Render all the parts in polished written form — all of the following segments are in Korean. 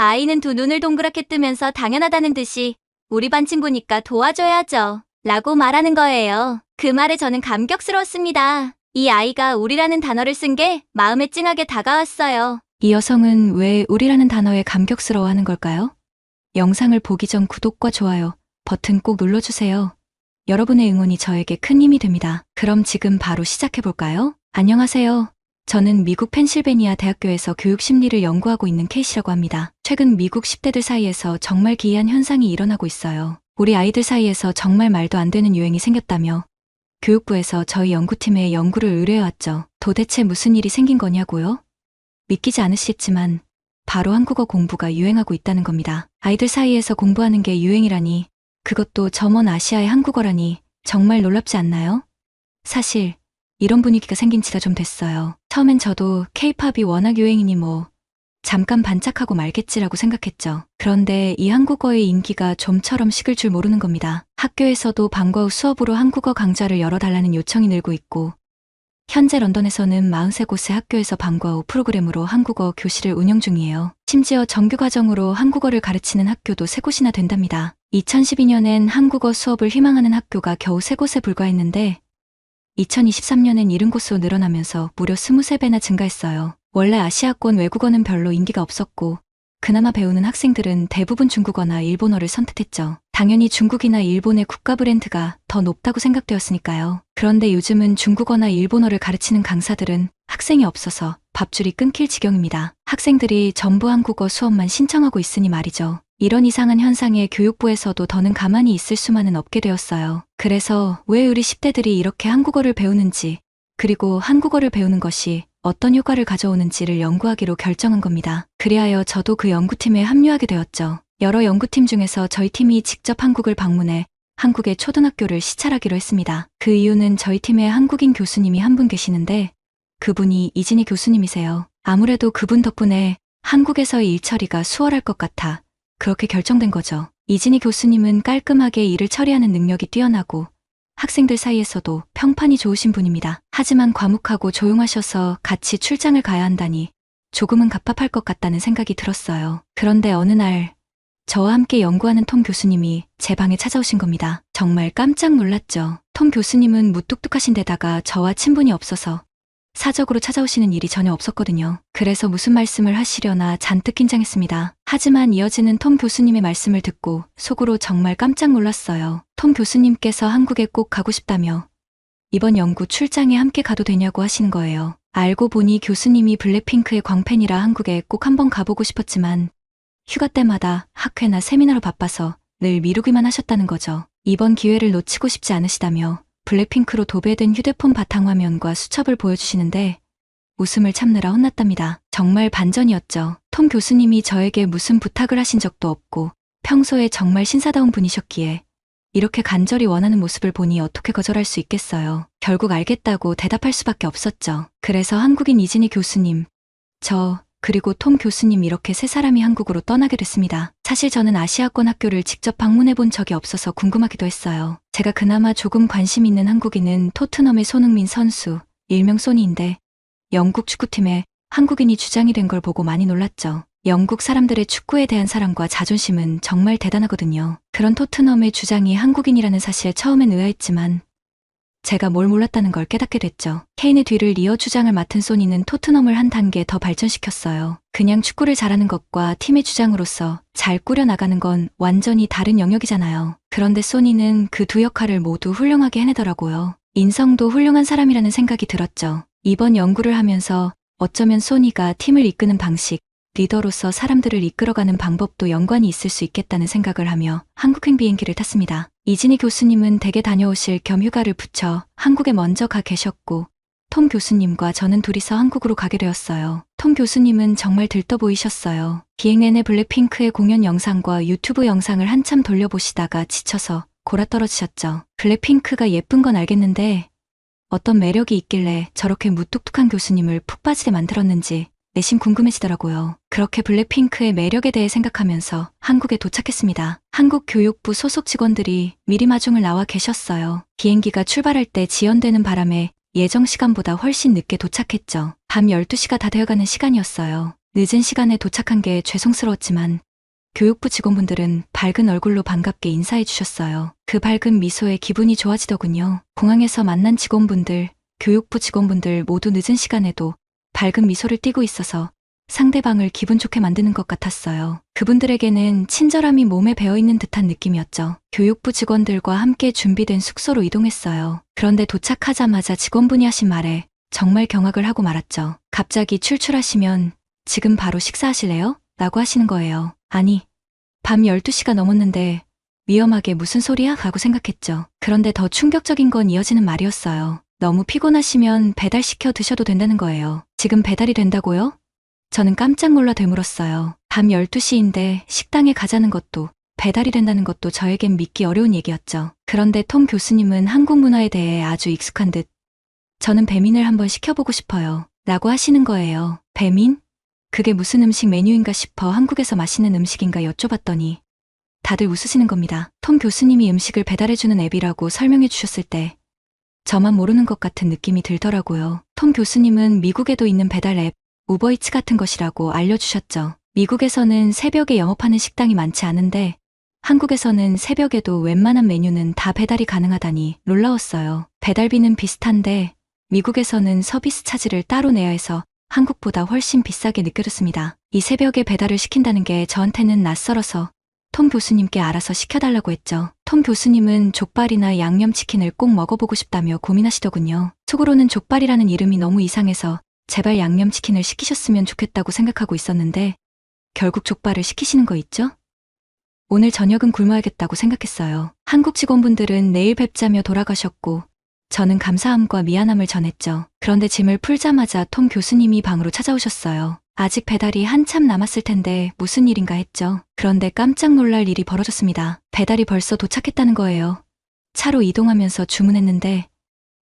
아이는 두 눈을 동그랗게 뜨면서 당연하다는 듯이 우리 반 친구니까 도와줘야죠. 라고 말하는 거예요. 그 말에 저는 감격스러웠습니다. 이 아이가 우리라는 단어를 쓴 게 마음에 찡하게 다가왔어요. 이 여성은 왜 우리라는 단어에 감격스러워하는 걸까요? 영상을 보기 전 구독과 좋아요 버튼 꼭 눌러주세요. 여러분의 응원이 저에게 큰 힘이 됩니다. 그럼 지금 바로 시작해볼까요? 안녕하세요. 저는 미국 펜실베니아 대학교에서 교육심리를 연구하고 있는 케이시라고 합니다. 최근 미국 10대들 사이에서 정말 기이한 현상이 일어나고 있어요. 우리 아이들 사이에서 정말 말도 안 되는 유행이 생겼다며 교육부에서 저희 연구팀에 연구를 의뢰해왔죠. 도대체 무슨 일이 생긴 거냐고요? 믿기지 않으시겠지만 바로 한국어 공부가 유행하고 있다는 겁니다. 아이들 사이에서 공부하는 게 유행이라니, 그것도 저 먼 아시아의 한국어라니 정말 놀랍지 않나요? 사실 이런 분위기가 생긴 지가 좀 됐어요. 처음엔 저도 K-팝이 워낙 유행이니 뭐 잠깐 반짝하고 말겠지라고 생각했죠. 그런데 이 한국어의 인기가 좀처럼 식을 줄 모르는 겁니다. 학교에서도 방과 후 수업으로 한국어 강좌를 열어달라는 요청이 늘고 있고, 현재 런던에서는 43곳의 학교에서 방과 후 프로그램으로 한국어 교실을 운영 중이에요. 심지어 정규 과정으로 한국어를 가르치는 학교도 3곳이나 된답니다. 2012년엔 한국어 수업을 희망하는 학교가 겨우 3곳에 불과했는데 2023년엔 70곳으로 늘어나면서 무려 23배나 증가했어요. 원래 아시아권 외국어는 별로 인기가 없었고 그나마 배우는 학생들은 대부분 중국어나 일본어를 선택했죠. 당연히 중국이나 일본의 국가 브랜드가 더 높다고 생각되었으니까요. 그런데 요즘은 중국어나 일본어를 가르치는 강사들은 학생이 없어서 밥줄이 끊길 지경입니다. 학생들이 전부 한국어 수업만 신청하고 있으니 말이죠. 이런 이상한 현상에 교육부에서도 더는 가만히 있을 수만은 없게 되었어요. 그래서 왜 우리 10대들이 이렇게 한국어를 배우는지, 그리고 한국어를 배우는 것이 어떤 효과를 가져오는지를 연구하기로 결정한 겁니다. 그리하여 저도 그 연구팀에 합류하게 되었죠. 여러 연구팀 중에서 저희 팀이 직접 한국을 방문해 한국의 초등학교를 시찰하기로 했습니다. 그 이유는 저희 팀에 한국인 교수님이 한 분 계시는데 그분이 이진희 교수님이세요. 아무래도 그분 덕분에 한국에서의 일처리가 수월할 것 같아 그렇게 결정된 거죠. 이진희 교수님은 깔끔하게 일을 처리하는 능력이 뛰어나고 학생들 사이에서도 평판이 좋으신 분입니다. 하지만 과묵하고 조용하셔서 같이 출장을 가야 한다니 조금은 갑갑할 것 같다는 생각이 들었어요. 그런데 어느 날 저와 함께 연구하는 톰 교수님이 제 방에 찾아오신 겁니다. 정말 깜짝 놀랐죠. 톰 교수님은 무뚝뚝하신 데다가 저와 친분이 없어서 사적으로 찾아오시는 일이 전혀 없었거든요. 그래서 무슨 말씀을 하시려나 잔뜩 긴장했습니다. 하지만 이어지는 톰 교수님의 말씀을 듣고 속으로 정말 깜짝 놀랐어요. 톰 교수님께서 한국에 꼭 가고 싶다며 이번 연구 출장에 함께 가도 되냐고 하시는 거예요. 알고 보니 교수님이 블랙핑크의 광팬이라 한국에 꼭 한번 가보고 싶었지만 휴가 때마다 학회나 세미나로 바빠서 늘 미루기만 하셨다는 거죠. 이번 기회를 놓치고 싶지 않으시다며 블랙핑크로 도배된 휴대폰 바탕화면과 수첩을 보여주시는데 웃음을 참느라 혼났답니다. 정말 반전이었죠. 톰 교수님이 저에게 무슨 부탁을 하신 적도 없고 평소에 정말 신사다운 분이셨기에 이렇게 간절히 원하는 모습을 보니 어떻게 거절할 수 있겠어요. 결국 알겠다고 대답할 수밖에 없었죠. 그래서 한국인 이진희 교수님, 그리고 톰 교수님 이렇게 세 사람이 한국으로 떠나게 됐습니다. 사실 저는 아시아권 학교를 직접 방문해 본 적이 없어서 궁금하기도 했어요. 제가 그나마 조금 관심 있는 한국인은 토트넘의 손흥민 선수, 일명 소니인데 영국 축구팀에 한국인이 주장이 된 걸 보고 많이 놀랐죠. 영국 사람들의 축구에 대한 사랑과 자존심은 정말 대단하거든요. 그런 토트넘의 주장이 한국인이라는 사실에 처음엔 의아했지만 제가 뭘 몰랐다는 걸 깨닫게 됐죠. 케인의 뒤를 이어 주장을 맡은 소니는 토트넘을 한 단계 더 발전시켰어요. 그냥 축구를 잘하는 것과 팀의 주장으로서 잘 꾸려나가는 건 완전히 다른 영역이잖아요. 그런데 소니는 그 두 역할을 모두 훌륭하게 해내더라고요. 인성도 훌륭한 사람이라는 생각이 들었죠. 이번 연구를 하면서 어쩌면 소니가 팀을 이끄는 방식, 리더로서 사람들을 이끌어가는 방법도 연관이 있을 수 있겠다는 생각을 하며 한국행 비행기를 탔습니다. 이진희 교수님은 댁에 다녀오실 겸 휴가를 붙여 한국에 먼저 가 계셨고 톰 교수님과 저는 둘이서 한국으로 가게 되었어요. 톰 교수님은 정말 들떠 보이셨어요. 비행 내내 블랙핑크의 공연 영상과 유튜브 영상을 한참 돌려보시다가 지쳐서 골아떨어지셨죠. 블랙핑크가 예쁜 건 알겠는데 어떤 매력이 있길래 저렇게 무뚝뚝한 교수님을 푹 빠지게 만들었는지 내심 궁금해지더라고요. 그렇게 블랙핑크의 매력에 대해 생각하면서 한국에 도착했습니다. 한국 교육부 소속 직원들이 미리 마중을 나와 계셨어요. 비행기가 출발할 때 지연되는 바람에 예정 시간보다 훨씬 늦게 도착했죠. 밤 12시가 다 되어가는 시간이었어요. 늦은 시간에 도착한 게 죄송스러웠지만 교육부 직원분들은 밝은 얼굴로 반갑게 인사해 주셨어요. 그 밝은 미소에 기분이 좋아지더군요. 공항에서 만난 직원분들, 교육부 직원분들 모두 늦은 시간에도 밝은 미소를 띠고 있어서 상대방을 기분 좋게 만드는 것 같았어요. 그분들에게는 친절함이 몸에 배어있는 듯한 느낌이었죠. 교육부 직원들과 함께 준비된 숙소로 이동했어요. 그런데 도착하자마자 직원분이 하신 말에 정말 경악을 하고 말았죠. 갑자기 출출하시면 지금 바로 식사하실래요? 라고 하시는 거예요. 아니, 밤 12시가 넘었는데 위험하게 무슨 소리야? 라고 생각했죠. 그런데 더 충격적인 건 이어지는 말이었어요. 너무 피곤하시면 배달시켜 드셔도 된다는 거예요. 지금 배달이 된다고요? 저는 깜짝 놀라 되물었어요. 밤 12시인데 식당에 가자는 것도 배달이 된다는 것도 저에겐 믿기 어려운 얘기였죠. 그런데 톰 교수님은 한국 문화에 대해 아주 익숙한 듯 저는 배민을 한번 시켜보고 싶어요. 라고 하시는 거예요. 배민? 그게 무슨 음식 메뉴인가 싶어 한국에서 맛있는 음식인가 여쭤봤더니 다들 웃으시는 겁니다. 톰 교수님이 음식을 배달해주는 앱이라고 설명해 주셨을 때 저만 모르는 것 같은 느낌이 들더라고요. 톰 교수님은 미국에도 있는 배달 앱 우버이츠 같은 것이라고 알려주셨죠. 미국에서는 새벽에 영업하는 식당이 많지 않은데 한국에서는 새벽에도 웬만한 메뉴는 다 배달이 가능하다니 놀라웠어요. 배달비는 비슷한데 미국에서는 서비스 차지를 따로 내야 해서 한국보다 훨씬 비싸게 느껴졌습니다. 이 새벽에 배달을 시킨다는 게 저한테는 낯설어서 톰 교수님께 알아서 시켜달라고 했죠. 톰 교수님은 족발이나 양념치킨을 꼭 먹어보고 싶다며 고민하시더군요. 속으로는 족발이라는 이름이 너무 이상해서 제발 양념치킨을 시키셨으면 좋겠다고 생각하고 있었는데 결국 족발을 시키시는 거 있죠? 오늘 저녁은 굶어야겠다고 생각했어요. 한국 직원분들은 내일 뵙자며 돌아가셨고 저는 감사함과 미안함을 전했죠. 그런데 짐을 풀자마자 톰 교수님이 방으로 찾아오셨어요. 아직 배달이 한참 남았을 텐데 무슨 일인가 했죠. 그런데 깜짝 놀랄 일이 벌어졌습니다. 배달이 벌써 도착했다는 거예요. 차로 이동하면서 주문했는데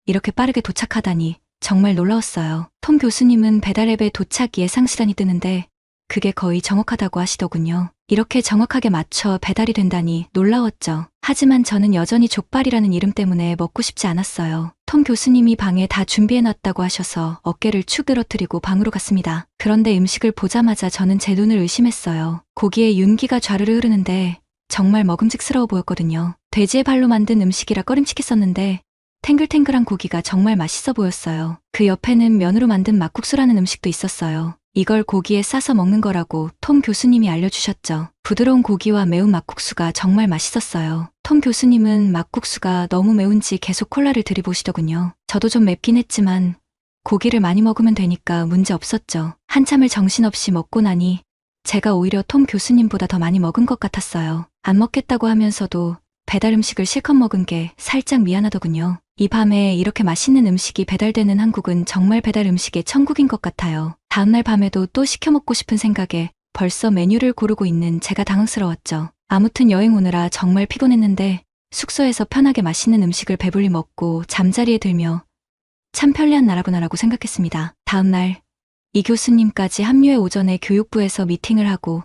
이렇게 빠르게 도착하다니 정말 놀라웠어요. 톰 교수님은 배달앱에 도착 예상 시간이 뜨는데 그게 거의 정확하다고 하시더군요. 이렇게 정확하게 맞춰 배달이 된다니 놀라웠죠. 하지만 저는 여전히 족발이라는 이름 때문에 먹고 싶지 않았어요. 톰 교수님이 방에 다 준비해놨다고 하셔서 어깨를 축 늘어뜨리고 방으로 갔습니다. 그런데 음식을 보자마자 저는 제 눈을 의심했어요. 고기에 윤기가 좌르르 흐르는데 정말 먹음직스러워 보였거든요. 돼지의 발로 만든 음식이라 꺼림칙했었는데 탱글탱글한 고기가 정말 맛있어 보였어요. 그 옆에는 면으로 만든 막국수라는 음식도 있었어요. 이걸 고기에 싸서 먹는 거라고 톰 교수님이 알려주셨죠. 부드러운 고기와 매운 막국수가 정말 맛있었어요. 톰 교수님은 막국수가 너무 매운지 계속 콜라를 들이보시더군요. 저도 좀 맵긴 했지만 고기를 많이 먹으면 되니까 문제 없었죠. 한참을 정신없이 먹고 나니 제가 오히려 톰 교수님보다 더 많이 먹은 것 같았어요. 안 먹겠다고 하면서도 배달 음식을 실컷 먹은 게 살짝 미안하더군요. 이 밤에 이렇게 맛있는 음식이 배달되는 한국은 정말 배달 음식의 천국인 것 같아요. 다음날 밤에도 또 시켜 먹고 싶은 생각에 벌써 메뉴를 고르고 있는 제가 당황스러웠죠. 아무튼 여행 오느라 정말 피곤했는데 숙소에서 편하게 맛있는 음식을 배불리 먹고 잠자리에 들며 참 편리한 나라구나라고 생각했습니다. 다음날 이 교수님까지 합류해 오전에 교육부에서 미팅을 하고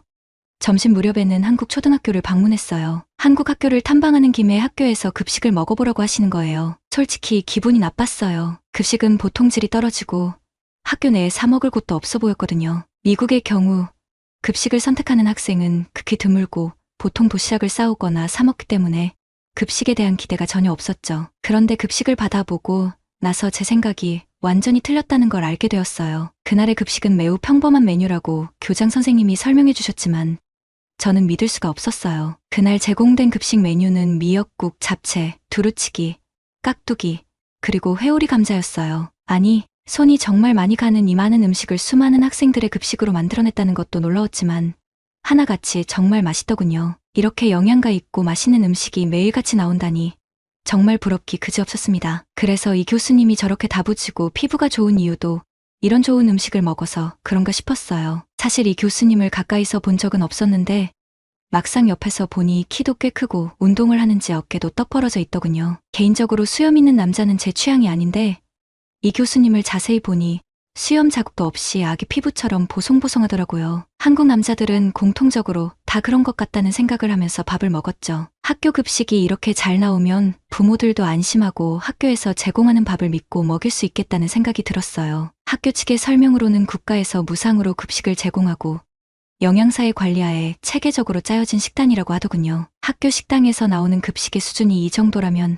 점심 무렵에는 한국 초등학교를 방문했어요. 한국 학교를 탐방하는 김에 학교에서 급식을 먹어보라고 하시는 거예요. 솔직히 기분이 나빴어요. 급식은 보통 질이 떨어지고 학교 내에 사 먹을 곳도 없어 보였거든요. 미국의 경우 급식을 선택하는 학생은 극히 드물고 보통 도시락을 싸오거나 사 먹기 때문에 급식에 대한 기대가 전혀 없었죠. 그런데 급식을 받아보고 나서 제 생각이 완전히 틀렸다는 걸 알게 되었어요. 그날의 급식은 매우 평범한 메뉴라고 교장 선생님이 설명해 주셨지만 저는 믿을 수가 없었어요. 그날 제공된 급식 메뉴는 미역국, 잡채, 두루치기, 깍두기, 그리고 회오리 감자였어요. 아니, 손이 정말 많이 가는 이 많은 음식을 수많은 학생들의 급식으로 만들어냈다는 것도 놀라웠지만 하나같이 정말 맛있더군요. 이렇게 영양가 있고 맛있는 음식이 매일같이 나온다니 정말 부럽기 그지없었습니다. 그래서 이 교수님이 저렇게 다부지고 피부가 좋은 이유도 이런 좋은 음식을 먹어서 그런가 싶었어요. 사실 이 교수님을 가까이서 본 적은 없었는데 막상 옆에서 보니 키도 꽤 크고 운동을 하는지 어깨도 떡 벌어져 있더군요. 개인적으로 수염 있는 남자는 제 취향이 아닌데 이 교수님을 자세히 보니 수염 자국도 없이 아기 피부처럼 보송보송하더라고요. 한국 남자들은 공통적으로 다 그런 것 같다는 생각을 하면서 밥을 먹었죠. 학교 급식이 이렇게 잘 나오면 부모들도 안심하고 학교에서 제공하는 밥을 믿고 먹일 수 있겠다는 생각이 들었어요. 학교 측의 설명으로는 국가에서 무상으로 급식을 제공하고 영양사의 관리하에 체계적으로 짜여진 식단이라고 하더군요. 학교 식당에서 나오는 급식의 수준이 이 정도라면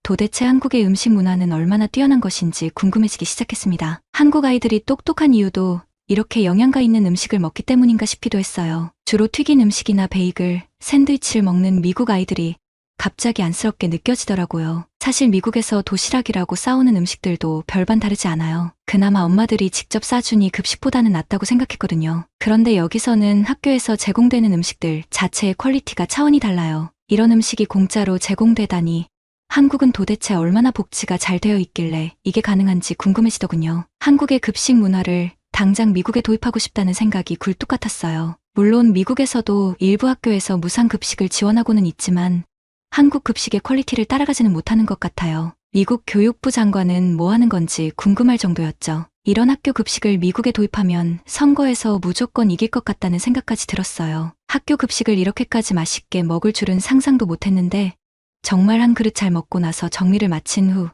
도대체 한국의 음식 문화는 얼마나 뛰어난 것인지 궁금해지기 시작했습니다. 한국 아이들이 똑똑한 이유도 이렇게 영양가 있는 음식을 먹기 때문인가 싶기도 했어요. 주로 튀긴 음식이나 베이글, 샌드위치를 먹는 미국 아이들이 갑자기 안쓰럽게 느껴지더라고요. 사실 미국에서 도시락이라고 싸우는 음식들도 별반 다르지 않아요. 그나마 엄마들이 직접 싸주니 급식보다는 낫다고 생각했거든요. 그런데 여기서는 학교에서 제공되는 음식들 자체의 퀄리티가 차원이 달라요. 이런 음식이 공짜로 제공되다니 한국은 도대체 얼마나 복지가 잘 되어 있길래 이게 가능한지 궁금해지더군요. 한국의 급식 문화를 당장 미국에 도입하고 싶다는 생각이 굴뚝 같았어요. 물론 미국에서도 일부 학교에서 무상급식을 지원하고는 있지만 한국 급식의 퀄리티를 따라가지는 못하는 것 같아요. 미국 교육부 장관은 뭐 하는 건지 궁금할 정도였죠. 이런 학교 급식을 미국에 도입하면 선거에서 무조건 이길 것 같다는 생각까지 들었어요. 학교 급식을 이렇게까지 맛있게 먹을 줄은 상상도 못했는데 정말 한 그릇 잘 먹고 나서 정리를 마친 후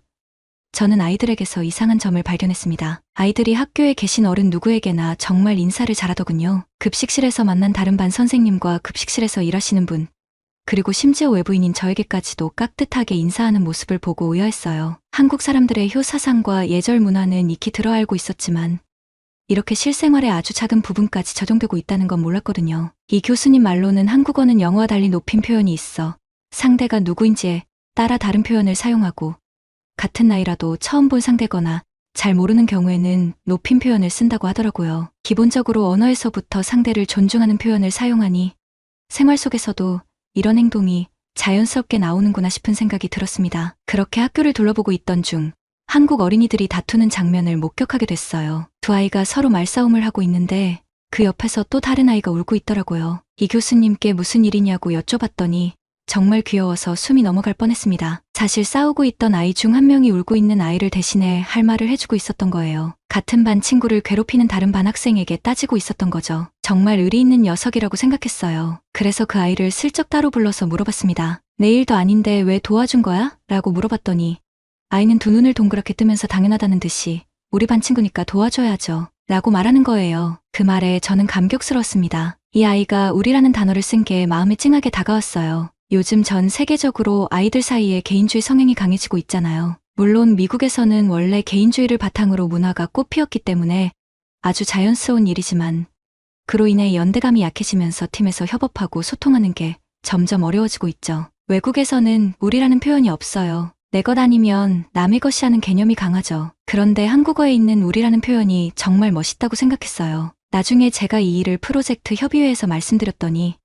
저는 아이들에게서 이상한 점을 발견했습니다. 아이들이 학교에 계신 어른 누구에게나 정말 인사를 잘하더군요. 급식실에서 만난 다른 반 선생님과 급식실에서 일하시는 분, 그리고 심지어 외부인인 저에게까지도 깍듯하게 인사하는 모습을 보고 의아했어요. 한국 사람들의 효사상과 예절 문화는 익히 들어 알고 있었지만 이렇게 실생활의 아주 작은 부분까지 적용되고 있다는 건 몰랐거든요. 이 교수님 말로는 한국어는 영어와 달리 높임 표현이 있어 상대가 누구인지에 따라 다른 표현을 사용하고 같은 나이라도 처음 본 상대거나 잘 모르는 경우에는 높임 표현을 쓴다고 하더라고요. 기본적으로 언어에서부터 상대를 존중하는 표현을 사용하니 생활 속에서도 이런 행동이 자연스럽게 나오는구나 싶은 생각이 들었습니다. 그렇게 학교를 둘러보고 있던 중 한국 어린이들이 다투는 장면을 목격하게 됐어요. 두 아이가 서로 말싸움을 하고 있는데 그 옆에서 또 다른 아이가 울고 있더라고요. 이 교수님께 무슨 일이냐고 여쭤봤더니 정말 귀여워서 숨이 넘어갈 뻔했습니다. 사실 싸우고 있던 아이 중 한 명이 울고 있는 아이를 대신해 할 말을 해주고 있었던 거예요. 같은 반 친구를 괴롭히는 다른 반 학생에게 따지고 있었던 거죠. 정말 의리 있는 녀석이라고 생각했어요. 그래서 그 아이를 슬쩍 따로 불러서 물어봤습니다. 내 일도 아닌데 왜 도와준 거야? 라고 물어봤더니 아이는 두 눈을 동그랗게 뜨면서 당연하다는 듯이 우리 반 친구니까 도와줘야죠. 라고 말하는 거예요. 그 말에 저는 감격스러웠습니다. 이 아이가 우리라는 단어를 쓴 게 마음에 찡하게 다가왔어요. 요즘 전 세계적으로 아이들 사이에 개인주의 성향이 강해지고 있잖아요. 물론 미국에서는 원래 개인주의를 바탕으로 문화가 꽃피었기 때문에 아주 자연스러운 일이지만 그로 인해 연대감이 약해지면서 팀에서 협업하고 소통하는 게 점점 어려워지고 있죠. 외국에서는 우리라는 표현이 없어요. 내 것 아니면 남의 것이라는 개념이 강하죠. 그런데 한국어에 있는 우리라는 표현이 정말 멋있다고 생각했어요. 나중에 제가 이 일을 프로젝트 협의회에서 말씀드렸더니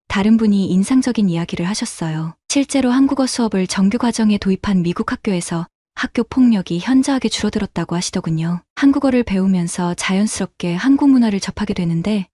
다른 분이 인상적인 이야기를 하셨어요. 실제로 한국어 수업을 정규 과정에 도입한 미국 학교에서 학교 폭력이 현저하게 줄어들었다고 하시더군요. 한국어를 배우면서 자연스럽게 한국 문화를 접하게 되는데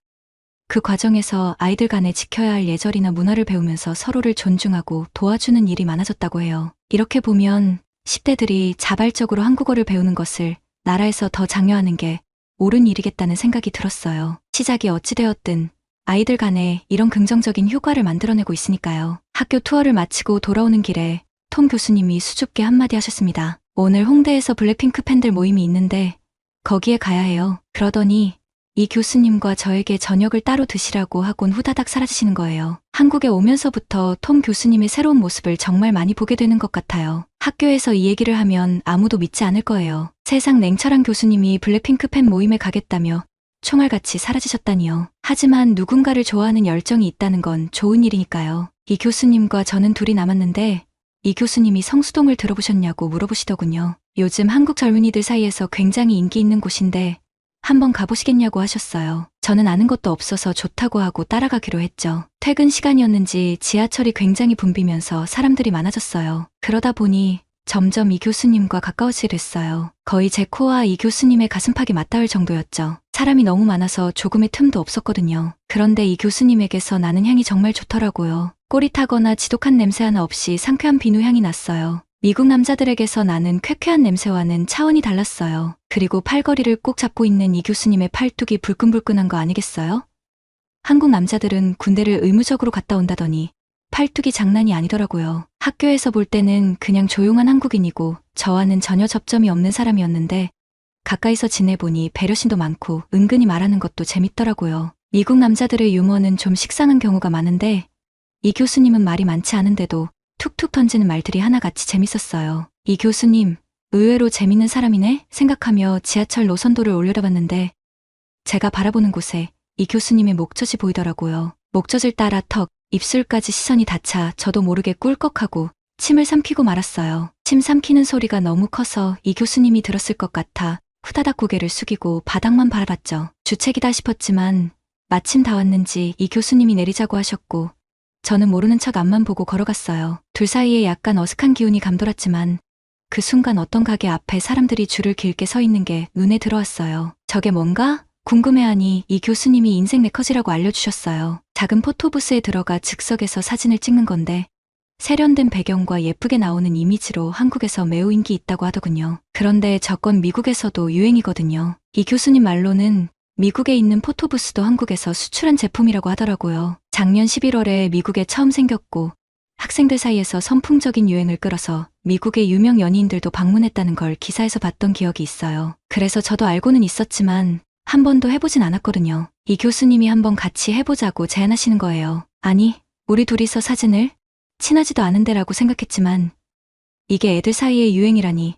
그 과정에서 아이들 간에 지켜야 할 예절이나 문화를 배우면서 서로를 존중하고 도와주는 일이 많아졌다고 해요. 이렇게 보면 10대들이 자발적으로 한국어를 배우는 것을 나라에서 더 장려하는 게 옳은 일이겠다는 생각이 들었어요. 시작이 어찌되었든 아이들 간에 이런 긍정적인 효과를 만들어내고 있으니까요. 학교 투어를 마치고 돌아오는 길에 톰 교수님이 수줍게 한마디 하셨습니다. 오늘 홍대에서 블랙핑크 팬들 모임이 있는데 거기에 가야 해요. 그러더니 이 교수님과 저에게 저녁을 따로 드시라고 하곤 후다닥 사라지시는 거예요. 한국에 오면서부터 톰 교수님의 새로운 모습을 정말 많이 보게 되는 것 같아요. 학교에서 이 얘기를 하면 아무도 믿지 않을 거예요. 세상 냉철한 교수님이 블랙핑크 팬 모임에 가겠다며 총알같이 사라지셨다니요. 하지만 누군가를 좋아하는 열정이 있다는 건 좋은 일이니까요. 이 교수님과 저는 둘이 남았는데 이 교수님이 성수동을 들어보셨냐고 물어보시더군요. 요즘 한국 젊은이들 사이에서 굉장히 인기 있는 곳인데 한번 가보시겠냐고 하셨어요. 저는 아는 것도 없어서 좋다고 하고 따라가기로 했죠. 퇴근 시간이었는지 지하철이 굉장히 붐비면서 사람들이 많아졌어요. 그러다 보니 점점 이 교수님과 가까워지게 됐어요. 거의 제 코와 이 교수님의 가슴팍이 맞닿을 정도였죠. 사람이 너무 많아서 조금의 틈도 없었거든요. 그런데 이 교수님에게서 나는 향이 정말 좋더라고요. 꼬릿하거나 지독한 냄새 하나 없이 상쾌한 비누 향이 났어요. 미국 남자들에게서 나는 쾌쾌한 냄새와는 차원이 달랐어요. 그리고 팔걸이를 꼭 잡고 있는 이 교수님의 팔뚝이 불끈불끈한 거 아니겠어요? 한국 남자들은 군대를 의무적으로 갔다 온다더니 팔뚝이 장난이 아니더라고요. 학교에서 볼 때는 그냥 조용한 한국인이고 저와는 전혀 접점이 없는 사람이었는데 가까이서 지내보니 배려심도 많고 은근히 말하는 것도 재밌더라고요. 미국 남자들의 유머는 좀 식상한 경우가 많은데 이 교수님은 말이 많지 않은데도 툭툭 던지는 말들이 하나같이 재밌었어요. 이 교수님, 의외로 재밌는 사람이네 생각하며 지하철 노선도를 올려다봤는데 제가 바라보는 곳에 이 교수님의 목젖이 보이더라고요. 목젖을 따라 턱, 입술까지 시선이 닿자 저도 모르게 꿀꺽하고 침을 삼키고 말았어요. 침 삼키는 소리가 너무 커서 이 교수님이 들었을 것 같아 후다닥 고개를 숙이고 바닥만 바라봤죠. 주책이다 싶었지만 마침 다 왔는지 이 교수님이 내리자고 하셨고 저는 모르는 척 앞만 보고 걸어갔어요. 둘 사이에 약간 어색한 기운이 감돌았지만 그 순간 어떤 가게 앞에 사람들이 줄을 길게 서 있는 게 눈에 들어왔어요. 저게 뭔가? 궁금해하니 이 교수님이 인생 네컷이라고 알려주셨어요. 작은 포토부스에 들어가 즉석에서 사진을 찍는 건데 세련된 배경과 예쁘게 나오는 이미지로 한국에서 매우 인기 있다고 하더군요. 그런데 저건 미국에서도 유행이거든요. 이 교수님 말로는 미국에 있는 포토부스도 한국에서 수출한 제품이라고 하더라고요. 작년 11월에 미국에 처음 생겼고 학생들 사이에서 선풍적인 유행을 끌어서 미국의 유명 연예인들도 방문했다는 걸 기사에서 봤던 기억이 있어요. 그래서 저도 알고는 있었지만 한 번도 해보진 않았거든요. 이 교수님이 한번 같이 해보자고 제안하시는 거예요. 아니, 우리 둘이서 사진을? 친하지도 않은데라고 생각했지만 이게 애들 사이의 유행이라니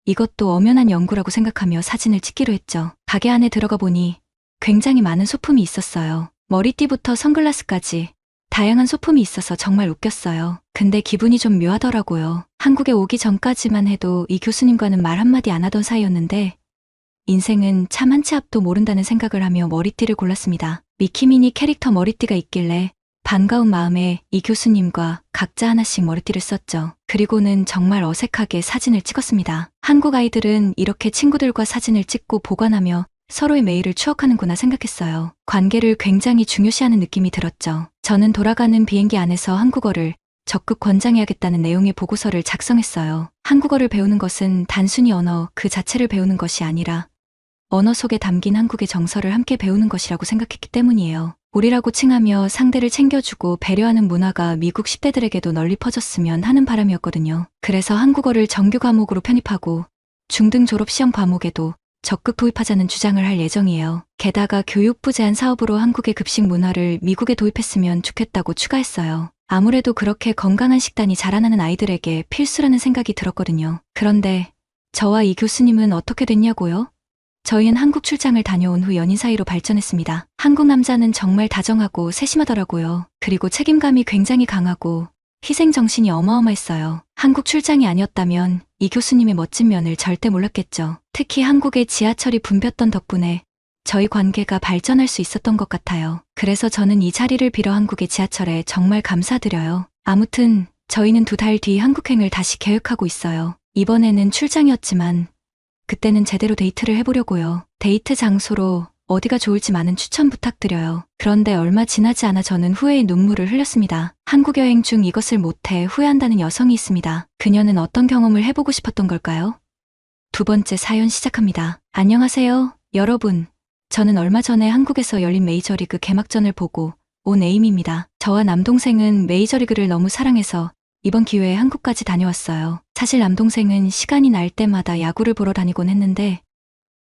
이것도 엄연한 연구라고 생각하며 사진을 찍기로 했죠. 가게 안에 들어가 보니 굉장히 많은 소품이 있었어요. 머리띠부터 선글라스까지 다양한 소품이 있어서 정말 웃겼어요. 근데 기분이 좀 묘하더라고요. 한국에 오기 전까지만 해도 이 교수님과는 말 한마디 안 하던 사이였는데 인생은 참 한 치 앞도 모른다는 생각을 하며 머리띠를 골랐습니다. 미키미니 캐릭터 머리띠가 있길래 반가운 마음에 이 교수님과 각자 하나씩 머리띠를 썼죠. 그리고는 정말 어색하게 사진을 찍었습니다. 한국 아이들은 이렇게 친구들과 사진을 찍고 보관하며 서로의 매일을 추억하는구나 생각했어요. 관계를 굉장히 중요시하는 느낌이 들었죠. 저는 돌아가는 비행기 안에서 한국어를 적극 권장해야겠다는 내용의 보고서를 작성했어요. 한국어를 배우는 것은 단순히 언어 그 자체를 배우는 것이 아니라 언어 속에 담긴 한국의 정서를 함께 배우는 것이라고 생각했기 때문이에요. 우리라고 칭하며 상대를 챙겨주고 배려하는 문화가 미국 10대들에게도 널리 퍼졌으면 하는 바람이었거든요. 그래서 한국어를 정규 과목으로 편입하고 중등 졸업시험 과목에도 적극 도입하자는 주장을 할 예정이에요. 게다가 교육부 제안 사업으로 한국의 급식 문화를 미국에 도입했으면 좋겠다고 추가했어요. 아무래도 그렇게 건강한 식단이 자라나는 아이들에게 필수라는 생각이 들었거든요. 그런데 저와 이 교수님은 어떻게 됐냐고요? 저희는 한국 출장을 다녀온 후 연인 사이로 발전했습니다. 한국 남자는 정말 다정하고 세심하더라고요. 그리고 책임감이 굉장히 강하고 희생정신이 어마어마했어요. 한국 출장이 아니었다면 이 교수님의 멋진 면을 절대 몰랐겠죠. 특히 한국의 지하철이 붐볐던 덕분에 저희 관계가 발전할 수 있었던 것 같아요. 그래서 저는 이 자리를 빌어 한국의 지하철에 정말 감사드려요. 아무튼 저희는 2달 뒤 한국행을 다시 계획하고 있어요. 이번에는 출장이었지만 그때는 제대로 데이트를 해보려고요. 데이트 장소로 어디가 좋을지 많은 추천 부탁드려요. 그런데 얼마 지나지 않아 저는 후회의 눈물을 흘렸습니다. 한국 여행 중 이것을 못해 후회한다는 여성이 있습니다. 그녀는 어떤 경험을 해보고 싶었던 걸까요? 2번째 사연 시작합니다. 안녕하세요, 여러분. 저는 얼마 전에 한국에서 열린 메이저리그 개막전을 보고 온 에임입니다. 저와 남동생은 메이저리그를 너무 사랑해서 이번 기회에 한국까지 다녀왔어요. 사실 남동생은 시간이 날 때마다 야구를 보러 다니곤 했는데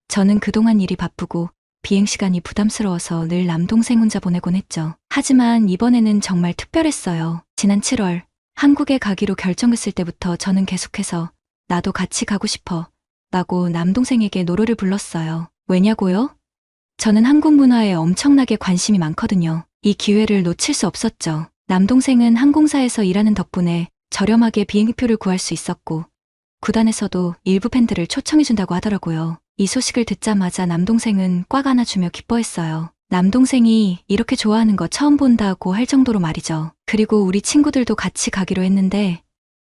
저는 그동안 일이 바쁘고 비행시간이 부담스러워서 늘 남동생 혼자 보내곤 했죠. 하지만 이번에는 정말 특별했어요. 지난 7월 한국에 가기로 결정했을 때부터 저는 계속해서 나도 같이 가고 싶어 라고 남동생에게 노래를 불렀어요. 왜냐고요? 저는 한국 문화에 엄청나게 관심이 많거든요. 이 기회를 놓칠 수 없었죠. 남동생은 항공사에서 일하는 덕분에 저렴하게 비행기표를 구할 수 있었고 구단에서도 일부 팬들을 초청해준다고 하더라고요. 이 소식을 듣자마자 남동생은 꽉 안아주며 기뻐했어요. 남동생이 이렇게 좋아하는 거 처음 본다고 할 정도로 말이죠. 그리고 우리 친구들도 같이 가기로 했는데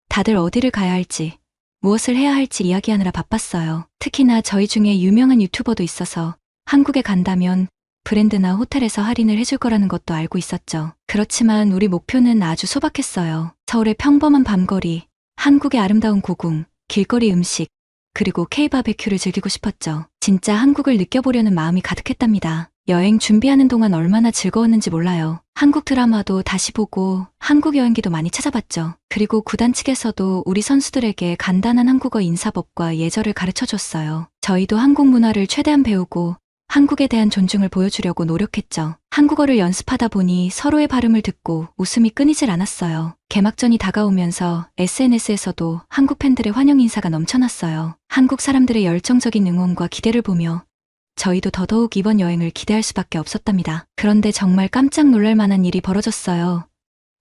다들 어디를 가야 할지 무엇을 해야 할지 이야기하느라 바빴어요. 특히나 저희 중에 유명한 유튜버도 있어서 한국에 간다면 브랜드나 호텔에서 할인을 해줄 거라는 것도 알고 있었죠. 그렇지만 우리 목표는 아주 소박했어요. 서울의 평범한 밤거리, 한국의 아름다운 고궁, 길거리 음식, 그리고 K-바베큐를 즐기고 싶었죠. 진짜 한국을 느껴보려는 마음이 가득했답니다. 여행 준비하는 동안 얼마나 즐거웠는지 몰라요. 한국 드라마도 다시 보고 한국 여행기도 많이 찾아봤죠. 그리고 구단 측에서도 우리 선수들에게 간단한 한국어 인사법과 예절을 가르쳐 줬어요. 저희도 한국 문화를 최대한 배우고 한국에 대한 존중을 보여주려고 노력했죠. 한국어를 연습하다 보니 서로의 발음을 듣고 웃음이 끊이질 않았어요. 개막전이 다가오면서 SNS에서도 한국 팬들의 환영 인사가 넘쳐났어요. 한국 사람들의 열정적인 응원과 기대를 보며 저희도 더더욱 이번 여행을 기대할 수밖에 없었답니다. 그런데 정말 깜짝 놀랄 만한 일이 벌어졌어요.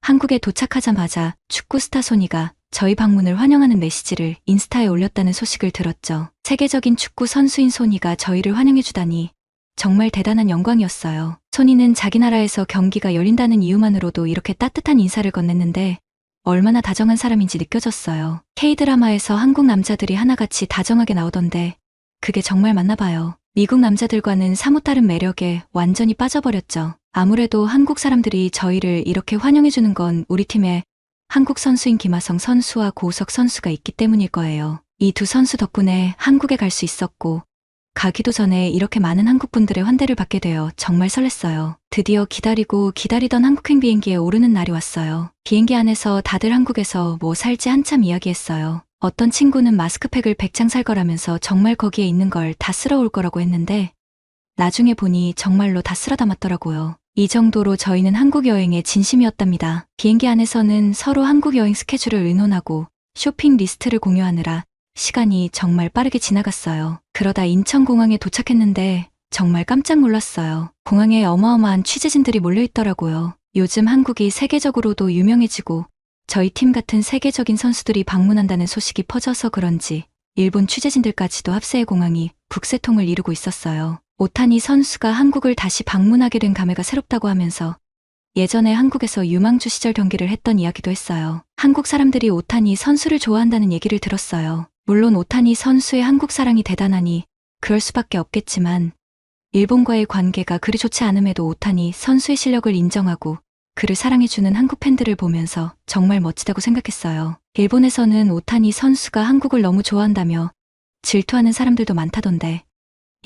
한국에 도착하자마자 축구 스타 소니가 저희 방문을 환영하는 메시지를 인스타에 올렸다는 소식을 들었죠. 세계적인 축구 선수인 소니가 저희를 환영해주다니 정말 대단한 영광이었어요. 소니는 자기 나라에서 경기가 열린다는 이유만으로도 이렇게 따뜻한 인사를 건넸는데 얼마나 다정한 사람인지 느껴졌어요. K드라마에서 한국 남자들이 하나같이 다정하게 나오던데 그게 정말 맞나 봐요. 미국 남자들과는 사뭇 다른 매력에 완전히 빠져버렸죠. 아무래도 한국 사람들이 저희를 이렇게 환영해주는 건 우리 팀에 한국 선수인 김하성 선수와 고우석 선수가 있기 때문일 거예요. 이 두 선수 덕분에 한국에 갈 수 있었고 가기도 전에 이렇게 많은 한국 분들의 환대를 받게 되어 정말 설렜어요. 드디어 기다리고 기다리던 한국행 비행기에 오르는 날이 왔어요. 비행기 안에서 다들 한국에서 뭐 살지 한참 이야기했어요. 어떤 친구는 마스크팩을 100장 살 거라면서 정말 거기에 있는 걸 다 쓸어 올 거라고 했는데 나중에 보니 정말로 다 쓸어 담았더라고요. 이 정도로 저희는 한국 여행에 진심이었답니다. 비행기 안에서는 서로 한국 여행 스케줄을 의논하고 쇼핑 리스트를 공유하느라 시간이 정말 빠르게 지나갔어요. 그러다 인천공항에 도착했는데 정말 깜짝 놀랐어요. 공항에 어마어마한 취재진들이 몰려있더라고요. 요즘 한국이 세계적으로도 유명해지고 저희 팀 같은 세계적인 선수들이 방문한다는 소식이 퍼져서 그런지 일본 취재진들까지도 합세의 공항이 북새통을 이루고 있었어요. 오타니 선수가 한국을 다시 방문하게 된 감회가 새롭다고 하면서 예전에 한국에서 유망주 시절 경기를 했던 이야기도 했어요. 한국 사람들이 오타니 선수를 좋아한다는 얘기를 들었어요. 물론 오타니 선수의 한국 사랑이 대단하니 그럴 수밖에 없겠지만 일본과의 관계가 그리 좋지 않음에도 오타니 선수의 실력을 인정하고 그를 사랑해주는 한국 팬들을 보면서 정말 멋지다고 생각했어요. 일본에서는 오타니 선수가 한국을 너무 좋아한다며 질투하는 사람들도 많다던데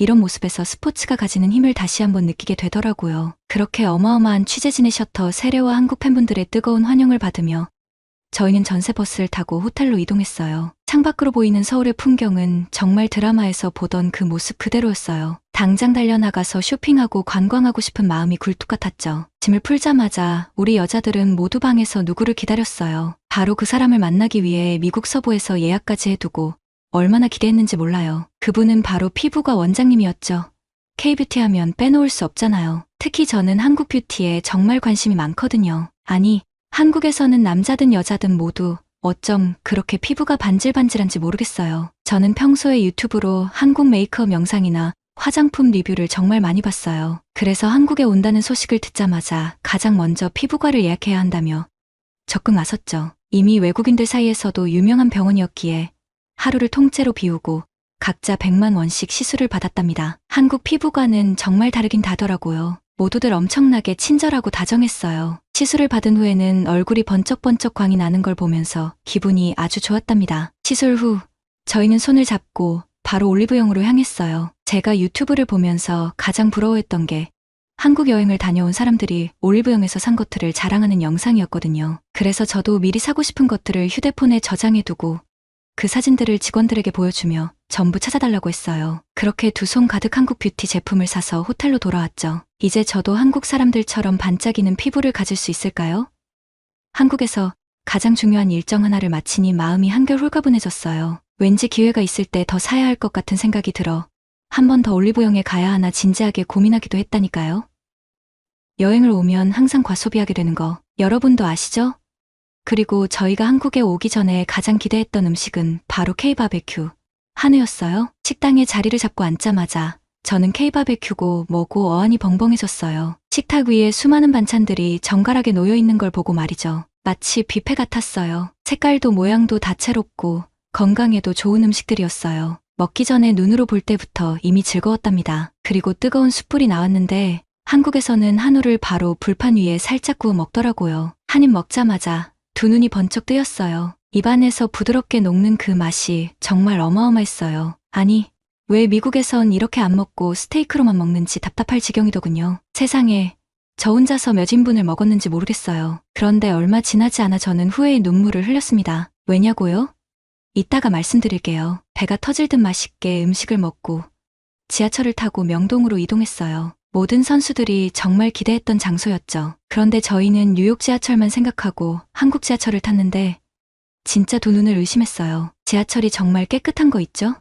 이런 모습에서 스포츠가 가지는 힘을 다시 한번 느끼게 되더라고요. 그렇게 어마어마한 취재진의 셔터 세례와 한국 팬분들의 뜨거운 환영을 받으며 저희는 전세버스를 타고 호텔로 이동했어요. 창밖으로 보이는 서울의 풍경은 정말 드라마에서 보던 그 모습 그대로였어요. 당장 달려나가서 쇼핑하고 관광하고 싶은 마음이 굴뚝 같았죠. 짐을 풀자마자 우리 여자들은 모두 방에서 누구를 기다렸어요. 바로 그 사람을 만나기 위해 미국 서부에서 예약까지 해두고 얼마나 기대했는지 몰라요. 그분은 바로 피부과 원장님이었죠. K뷰티 하면 빼놓을 수 없잖아요. 특히 저는 한국 뷰티에 정말 관심이 많거든요. 아니, 한국에서는 남자든 여자든 모두 어쩜 그렇게 피부가 반질반질한지 모르겠어요. 저는 평소에 유튜브로 한국 메이크업 영상이나 화장품 리뷰를 정말 많이 봤어요. 그래서 한국에 온다는 소식을 듣자마자 가장 먼저 피부과를 예약해야 한다며 적극 나섰죠. 이미 외국인들 사이에서도 유명한 병원이었기에 하루를 통째로 비우고 각자 100만 원씩 시술을 받았답니다. 한국 피부과는 정말 다르긴 다더라고요. 모두들 엄청나게 친절하고 다정했어요. 시술을 받은 후에는 얼굴이 번쩍번쩍 광이 나는 걸 보면서 기분이 아주 좋았답니다. 시술 후 저희는 손을 잡고 바로 올리브영으로 향했어요. 제가 유튜브를 보면서 가장 부러워했던 게 한국 여행을 다녀온 사람들이 올리브영에서 산 것들을 자랑하는 영상이었거든요. 그래서 저도 미리 사고 싶은 것들을 휴대폰에 저장해두고 그 사진들을 직원들에게 보여주며 전부 찾아달라고 했어요. 그렇게 두 손 가득 한국 뷰티 제품을 사서 호텔로 돌아왔죠. 이제 저도 한국 사람들처럼 반짝이는 피부를 가질 수 있을까요? 한국에서 가장 중요한 일정 하나를 마치니 마음이 한결 홀가분해졌어요. 왠지 기회가 있을 때 더 사야 할 것 같은 생각이 들어 한 번 더 올리브영에 가야 하나 진지하게 고민하기도 했다니까요. 여행을 오면 항상 과소비하게 되는 거 여러분도 아시죠? 그리고 저희가 한국에 오기 전에 가장 기대했던 음식은 바로 K-바베큐 한우였어요. 식당에 자리를 잡고 앉자마자 저는 K-바베큐고 뭐고 어안이 벙벙해졌어요. 식탁 위에 수많은 반찬들이 정갈하게 놓여있는 걸 보고 말이죠. 마치 뷔페 같았어요. 색깔도 모양도 다채롭고 건강에도 좋은 음식들이었어요. 먹기 전에 눈으로 볼 때부터 이미 즐거웠답니다. 그리고 뜨거운 숯불이 나왔는데 한국에서는 한우를 바로 불판 위에 살짝 구워 먹더라고요. 한 입 먹자마자 두 눈이 번쩍 뜨였어요. 입안에서 부드럽게 녹는 그 맛이 정말 어마어마했어요. 아니, 왜 미국에선 이렇게 안 먹고 스테이크로만 먹는지 답답할 지경이더군요. 세상에, 저 혼자서 몇 인분을 먹었는지 모르겠어요. 그런데 얼마 지나지 않아 저는 후회의 눈물을 흘렸습니다. 왜냐고요? 이따가 말씀드릴게요. 배가 터질 듯 맛있게 음식을 먹고 지하철을 타고 명동으로 이동했어요. 모든 선수들이 정말 기대했던 장소였죠. 그런데 저희는 뉴욕 지하철만 생각하고 한국 지하철을 탔는데 진짜 두 눈을 의심했어요. 지하철이 정말 깨끗한 거 있죠?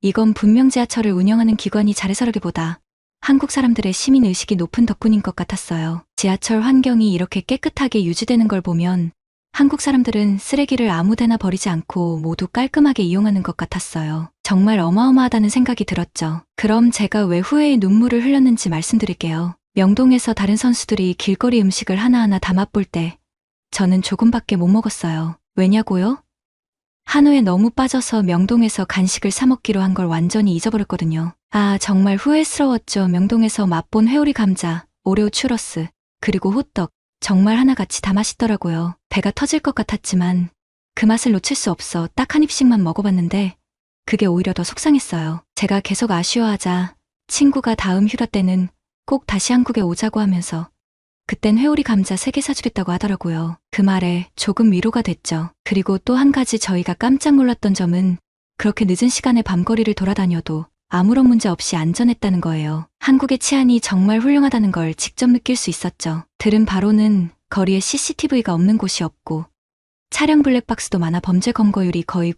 이건 분명 지하철을 운영하는 기관이 잘해서라기보다 한국 사람들의 시민의식이 높은 덕분인 것 같았어요. 지하철 환경이 이렇게 깨끗하게 유지되는 걸 보면 한국 사람들은 쓰레기를 아무데나 버리지 않고 모두 깔끔하게 이용하는 것 같았어요. 정말 어마어마하다는 생각이 들었죠. 그럼 제가 왜 후회의 눈물을 흘렸는지 말씀드릴게요. 명동에서 다른 선수들이 길거리 음식을 하나하나 다 맛볼 때 저는 조금밖에 못 먹었어요. 왜냐고요? 한우에 너무 빠져서 명동에서 간식을 사 먹기로 한 걸 완전히 잊어버렸거든요. 아, 정말 후회스러웠죠. 명동에서 맛본 회오리 감자, 오레오 추러스, 그리고 호떡. 정말 하나같이 다 맛있더라고요. 배가 터질 것 같았지만 그 맛을 놓칠 수 없어 딱 한 입씩만 먹어봤는데 그게 오히려 더 속상했어요. 제가 계속 아쉬워하자 친구가 다음 휴가 때는 꼭 다시 한국에 오자고 하면서 그땐 회오리 감자 3개 사주겠다고 하더라고요. 그 말에 조금 위로가 됐죠. 그리고 또 한 가지 저희가 깜짝 놀랐던 점은 그렇게 늦은 시간에 밤거리를 돌아다녀도 아무런 문제 없이 안전했다는 거예요. 한국의 치안이 정말 훌륭하다는 걸 직접 느낄 수 있었죠. 들은 바로는 거리에 CCTV가 없는 곳이 없고 차량 블랙박스도 많아 범죄 검거율이 거의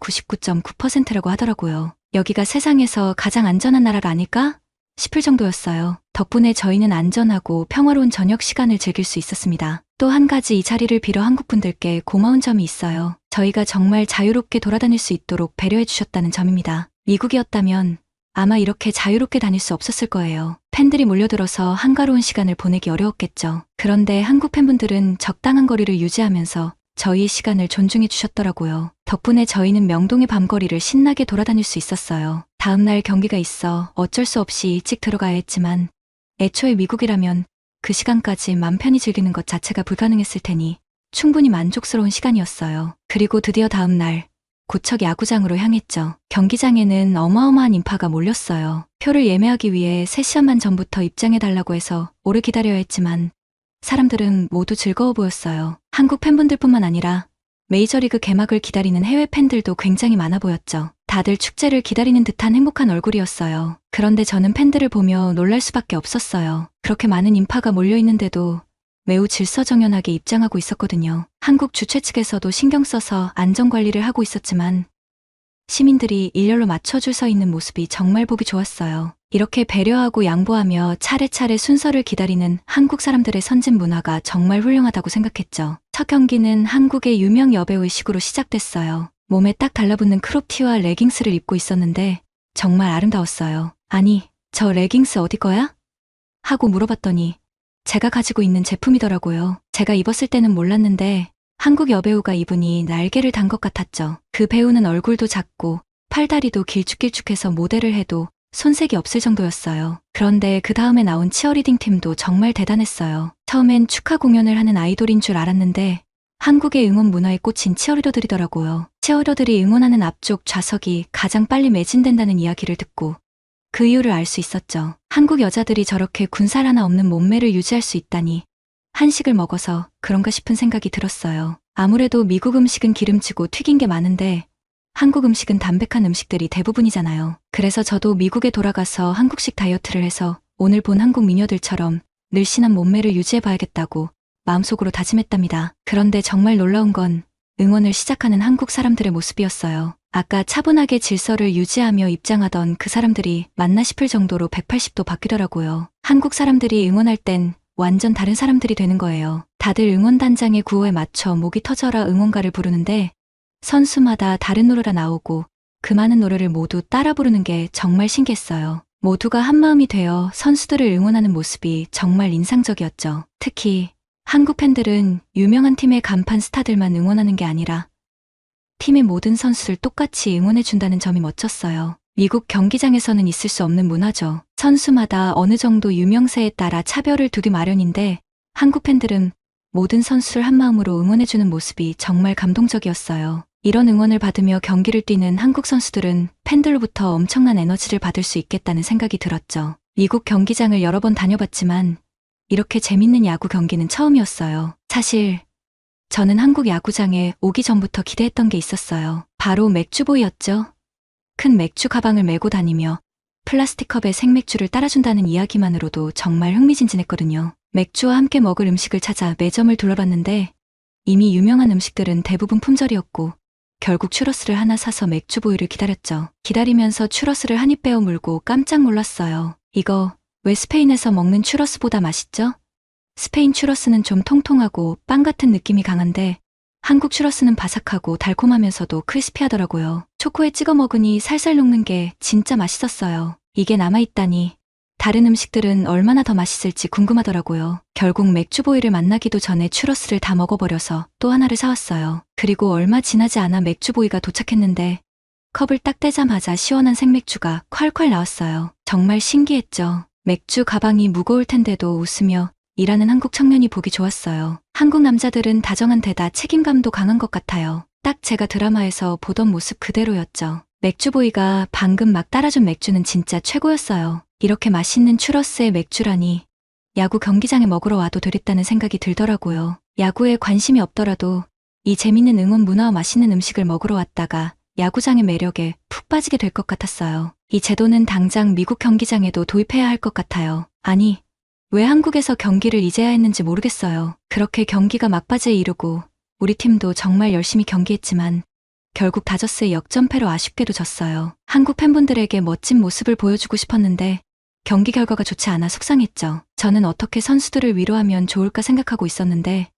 99.9%라고 하더라고요. 여기가 세상에서 가장 안전한 나라가 아닐까 싶을 정도였어요. 덕분에 저희는 안전하고 평화로운 저녁 시간을 즐길 수 있었습니다. 또 한 가지 이 자리를 빌어 한국분들께 고마운 점이 있어요. 저희가 정말 자유롭게 돌아다닐 수 있도록 배려해 주셨다는 점입니다. 미국이었다면 아마 이렇게 자유롭게 다닐 수 없었을 거예요. 팬들이 몰려들어서 한가로운 시간을 보내기 어려웠겠죠. 그런데 한국 팬분들은 적당한 거리를 유지하면서 저희의 시간을 존중해 주셨더라고요. 덕분에 저희는 명동의 밤거리를 신나게 돌아다닐 수 있었어요. 다음날 경기가 있어 어쩔 수 없이 일찍 들어가야 했지만 애초에 미국이라면 그 시간까지 맘 편히 즐기는 것 자체가 불가능했을 테니 충분히 만족스러운 시간이었어요. 그리고 드디어 다음날 고척 야구장으로 향했죠. 경기장에는 어마어마한 인파가 몰렸어요. 표를 예매하기 위해 3시간만 전부터 입장해달라고 해서 오래 기다려야 했지만 사람들은 모두 즐거워 보였어요. 한국 팬분들뿐만 아니라 메이저리그 개막을 기다리는 해외 팬들도 굉장히 많아 보였죠. 다들 축제를 기다리는 듯한 행복한 얼굴이었어요. 그런데 저는 팬들을 보며 놀랄 수밖에 없었어요. 그렇게 많은 인파가 몰려있는데도 매우 질서정연하게 입장하고 있었거든요. 한국 주최 측에서도 신경 써서 안전관리를 하고 있었지만 시민들이 일렬로 맞춰 줄 서 있는 모습이 정말 보기 좋았어요. 이렇게 배려하고 양보하며 차례차례 순서를 기다리는 한국 사람들의 선진 문화가 정말 훌륭하다고 생각했죠. 첫 경기는 한국의 유명 여배우 의식으로 시작됐어요. 몸에 딱 달라붙는 크롭티와 레깅스를 입고 있었는데 정말 아름다웠어요. 아니, 저 레깅스 어디 거야? 하고 물어봤더니 제가 가지고 있는 제품이더라고요. 제가 입었을 때는 몰랐는데 한국 여배우가 입으니 날개를 단 것 같았죠. 그 배우는 얼굴도 작고 팔다리도 길쭉길쭉해서 모델을 해도 손색이 없을 정도였어요. 그런데 그 다음에 나온 치어리딩 팀도 정말 대단했어요. 처음엔 축하 공연을 하는 아이돌인 줄 알았는데 한국의 응원 문화에 꽂힌 치어리더들이더라고요. 치어리더들이 응원하는 앞쪽 좌석이 가장 빨리 매진된다는 이야기를 듣고 그 이유를 알 수 있었죠. 한국 여자들이 저렇게 군살 하나 없는 몸매를 유지할 수 있다니 한식을 먹어서 그런가 싶은 생각이 들었어요. 아무래도 미국 음식은 기름지고 튀긴 게 많은데 한국 음식은 담백한 음식들이 대부분이잖아요. 그래서 저도 미국에 돌아가서 한국식 다이어트를 해서 오늘 본 한국 미녀들처럼 늘씬한 몸매를 유지해봐야겠다고 마음속으로 다짐했답니다. 그런데 정말 놀라운 건 응원을 시작하는 한국 사람들의 모습이었어요. 아까 차분하게 질서를 유지하며 입장하던 그 사람들이 맞나 싶을 정도로 180도 바뀌더라고요. 한국 사람들이 응원할 땐 완전 다른 사람들이 되는 거예요. 다들 응원단장의 구호에 맞춰 목이 터져라 응원가를 부르는데 선수마다 다른 노래가 나오고 그 많은 노래를 모두 따라 부르는 게 정말 신기했어요. 모두가 한마음이 되어 선수들을 응원하는 모습이 정말 인상적이었죠. 특히 한국 팬들은 유명한 팀의 간판 스타들만 응원하는 게 아니라 팀의 모든 선수를 똑같이 응원해준다는 점이 멋졌어요. 미국 경기장에서는 있을 수 없는 문화죠. 선수마다 어느 정도 유명세에 따라 차별을 두기 마련인데 한국 팬들은 모든 선수를 한마음으로 응원해주는 모습이 정말 감동적이었어요. 이런 응원을 받으며 경기를 뛰는 한국 선수들은 팬들로부터 엄청난 에너지를 받을 수 있겠다는 생각이 들었죠. 미국 경기장을 여러 번 다녀봤지만 이렇게 재밌는 야구 경기는 처음이었어요. 사실 저는 한국 야구장에 오기 전부터 기대했던 게 있었어요. 바로 맥주보이였죠. 큰 맥주 가방을 메고 다니며 플라스틱 컵에 생맥주를 따라준다는 이야기만으로도 정말 흥미진진했거든요. 맥주와 함께 먹을 음식을 찾아 매점을 둘러봤는데 이미 유명한 음식들은 대부분 품절이었고 결국 추러스를 하나 사서 맥주보이를 기다렸죠. 기다리면서 추러스를 한 입 베어 물고 깜짝 놀랐어요. 이거 왜 스페인에서 먹는 추러스보다 맛있죠? 스페인 추러스는 좀 통통하고 빵 같은 느낌이 강한데 한국 추러스는 바삭하고 달콤하면서도 크리스피하더라고요. 초코에 찍어 먹으니 살살 녹는 게 진짜 맛있었어요. 이게 남아있다니 다른 음식들은 얼마나 더 맛있을지 궁금하더라고요. 결국 맥주보이를 만나기도 전에 추러스를 다 먹어버려서 또 하나를 사왔어요. 그리고 얼마 지나지 않아 맥주보이가 도착했는데 컵을 딱 떼자마자 시원한 생맥주가 콸콸 나왔어요. 정말 신기했죠. 맥주 가방이 무거울 텐데도 웃으며 일하는 한국 청년이 보기 좋았어요. 한국 남자들은 다정한 데다 책임감도 강한 것 같아요. 딱 제가 드라마에서 보던 모습 그대로였죠. 맥주보이가 방금 막 따라준 맥주는 진짜 최고였어요. 이렇게 맛있는 추러스의 맥주라니 야구 경기장에 먹으러 와도 되겠다는 생각이 들더라고요. 야구에 관심이 없더라도 이 재밌는 응원 문화와 맛있는 음식을 먹으러 왔다가 야구장의 매력에 푹 빠지게 될 것 같았어요. 이 제도는 당장 미국 경기장에도 도입해야 할 것 같아요. 아니, 왜 한국에서 경기를 이제야 했는지 모르겠어요. 그렇게 경기가 막바지에 이르고 우리 팀도 정말 열심히 경기했지만 결국 다저스의 역전패로 아쉽게도 졌어요. 한국 팬분들에게 멋진 모습을 보여주고 싶었는데 경기 결과가 좋지 않아 속상했죠. 저는 어떻게 선수들을 위로하면 좋을까 생각하고 있었는데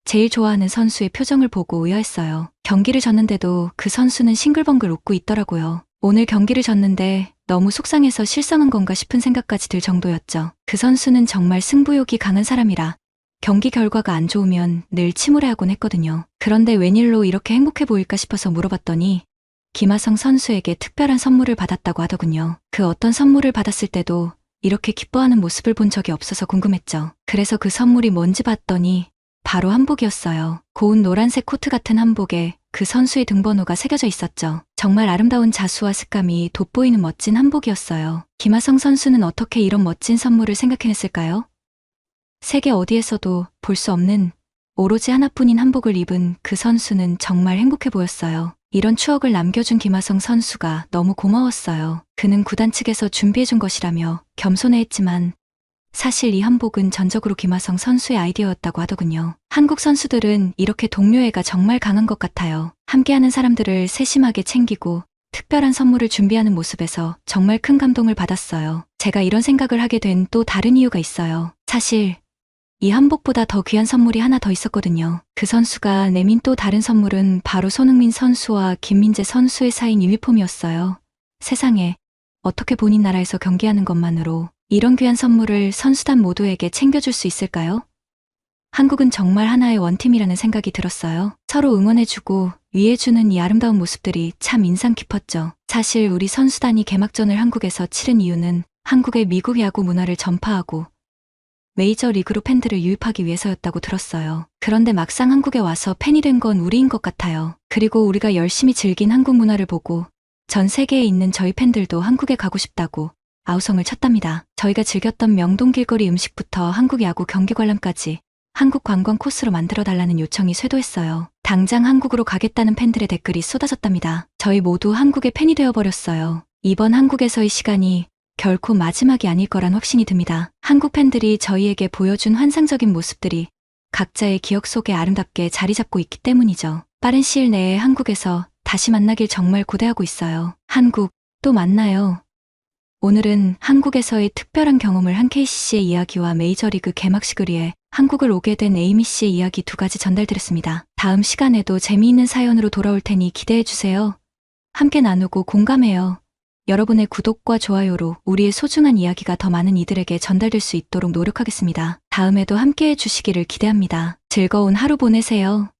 제일 좋아하는 선수의 표정을 보고 의아했어요. 경기를 졌는데도 그 선수는 싱글벙글 웃고 있더라고요. 오늘 경기를 졌는데 너무 속상해서 실성한 건가 싶은 생각까지 들 정도였죠. 그 선수는 정말 승부욕이 강한 사람이라 경기 결과가 안 좋으면 늘 침울해하곤 했거든요. 그런데 웬일로 이렇게 행복해 보일까 싶어서 물어봤더니 김하성 선수에게 특별한 선물을 받았다고 하더군요. 그 어떤 선물을 받았을 때도 이렇게 기뻐하는 모습을 본 적이 없어서 궁금했죠. 그래서 그 선물이 뭔지 봤더니 바로 한복이었어요. 고운 노란색 코트 같은 한복에 그 선수의 등번호가 새겨져 있었죠. 정말 아름다운 자수와 색감이 돋보이는 멋진 한복이었어요. 김하성 선수는 어떻게 이런 멋진 선물을 생각해냈을까요? 세계 어디에서도 볼 수 없는 오로지 하나뿐인 한복을 입은 그 선수는 정말 행복해 보였어요. 이런 추억을 남겨준 김하성 선수가 너무 고마웠어요. 그는 구단 측에서 준비해준 것이라며 겸손해했지만 사실 이 한복은 전적으로 김하성 선수의 아이디어였다고 하더군요. 한국 선수들은 이렇게 동료애가 정말 강한 것 같아요. 함께하는 사람들을 세심하게 챙기고 특별한 선물을 준비하는 모습에서 정말 큰 감동을 받았어요. 제가 이런 생각을 하게 된 또 다른 이유가 있어요. 사실 이 한복보다 더 귀한 선물이 하나 더 있었거든요. 그 선수가 내민 또 다른 선물은 바로 손흥민 선수와 김민재 선수의 사인 유니폼이었어요. 세상에, 어떻게 본인 나라에서 경기하는 것만으로 이런 귀한 선물을 선수단 모두에게 챙겨줄 수 있을까요? 한국은 정말 하나의 원팀이라는 생각이 들었어요. 서로 응원해주고 위해주는 이 아름다운 모습들이 참 인상 깊었죠. 사실 우리 선수단이 개막전을 한국에서 치른 이유는 한국의 미국 야구 문화를 전파하고 메이저리그로 팬들을 유입하기 위해서였다고 들었어요. 그런데 막상 한국에 와서 팬이 된 건 우리인 것 같아요. 그리고 우리가 열심히 즐긴 한국 문화를 보고 전 세계에 있는 저희 팬들도 한국에 가고 싶다고 아우성을 쳤답니다. 저희가 즐겼던 명동 길거리 음식부터 한국 야구 경기 관람까지 한국 관광 코스로 만들어달라는 요청이 쇄도했어요. 당장 한국으로 가겠다는 팬들의 댓글이 쏟아졌답니다. 저희 모두 한국의 팬이 되어버렸어요. 이번 한국에서의 시간이 결코 마지막이 아닐 거란 확신이 듭니다. 한국 팬들이 저희에게 보여준 환상적인 모습들이 각자의 기억 속에 아름답게 자리 잡고 있기 때문이죠. 빠른 시일 내에 한국에서 다시 만나길 정말 고대하고 있어요. 한국, 또 만나요. 오늘은 한국에서의 특별한 경험을 한 KCC의 이야기와 메이저리그 개막식을 위해 한국을 오게 된 에이미 씨의 이야기 두 가지 전달드렸습니다. 다음 시간에도 재미있는 사연으로 돌아올 테니 기대해주세요. 함께 나누고 공감해요. 여러분의 구독과 좋아요로 우리의 소중한 이야기가 더 많은 이들에게 전달될 수 있도록 노력하겠습니다. 다음에도 함께해 주시기를 기대합니다. 즐거운 하루 보내세요.